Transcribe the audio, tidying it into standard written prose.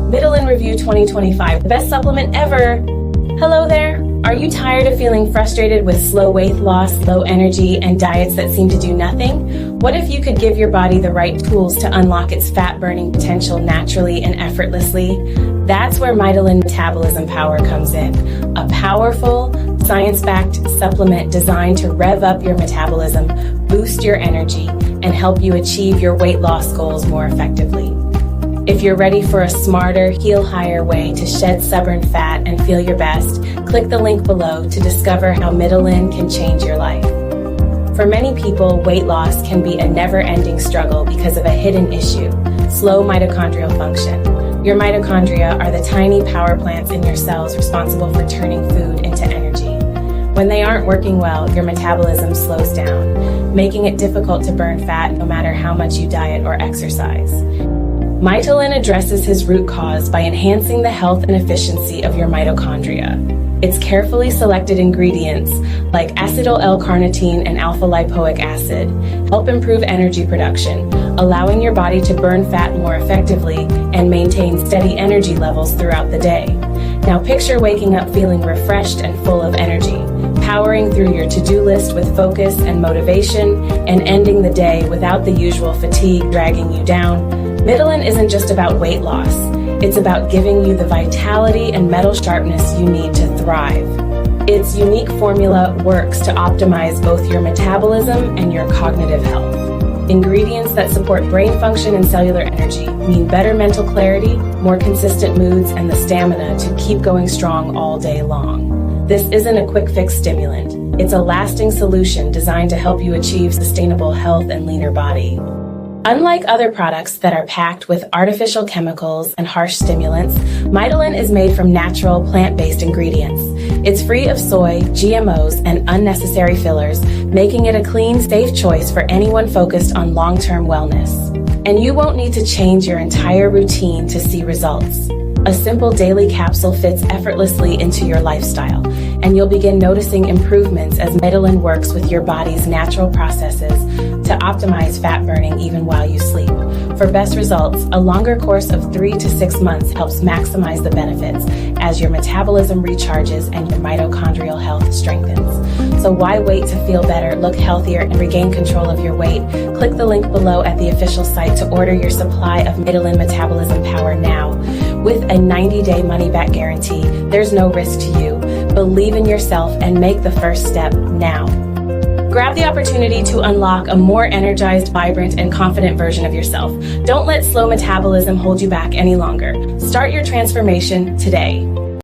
Mitolynreview 2025, the best supplement ever. Hello there. Are you tired of feeling frustrated with slow weight loss, low energy, and diets that seem to do nothing? What if you could give your body the right tools to unlock its fat-burning potential naturally and effortlessly? That's where Mitolyn Metabolism Power comes in. A powerful, science-backed supplement designed to rev up your metabolism, boost your energy, and help you achieve your weight loss goals more effectively. If you're ready for a smarter, heal higher way to shed stubborn fat and feel your best, click the link below to discover how Mitolyn can change your life. For many people, weight loss can be a never-ending struggle because of a hidden issue: slow mitochondrial function. Your mitochondria are the tiny power plants in your cells responsible for turning food into energy. When they aren't working well, your metabolism slows down, making it difficult to burn fat no matter how much you diet or exercise. Mitolyn addresses his root cause by enhancing the health and efficiency of your mitochondria. Its carefully selected ingredients, like acetyl L-carnitine and alpha-lipoic acid, help improve energy production, allowing your body to burn fat more effectively and maintain steady energy levels throughout the day. Now picture waking up feeling refreshed and full of energy, powering through your to-do list with focus and motivation, and ending the day without the usual fatigue dragging you down. Mitolyn isn't just about weight loss. It's about giving you the vitality and mental sharpness you need to thrive. Its unique formula works to optimize both your metabolism and your cognitive health. Ingredients that support brain function and cellular energy mean better mental clarity, more consistent moods, and the stamina to keep going strong all day long. This isn't a quick fix stimulant. It's a lasting solution designed to help you achieve sustainable health and leaner body. Unlike other products that are packed with artificial chemicals and harsh stimulants, Mitolyn is made from natural, plant-based ingredients. It's free of soy, GMOs, and unnecessary fillers, making it a clean, safe choice for anyone focused on long-term wellness. And you won't need to change your entire routine to see results. A simple daily capsule fits effortlessly into your lifestyle, and you'll begin noticing improvements as Mitolyn works with your body's natural processes to optimize fat burning even while you sleep. For best results, a longer course of 3 to 6 months helps maximize the benefits as your metabolism recharges and your mitochondrial health strengthens. So why wait to feel better, look healthier, and regain control of your weight? Click the link below at the official site to order your supply of Mitolyn Metabolism Power now. With a 90-day money-back guarantee, there's no risk to you. Believe in yourself and make the first step now. Grab the opportunity to unlock a more energized, vibrant, and confident version of yourself. Don't let slow metabolism hold you back any longer. Start your transformation today.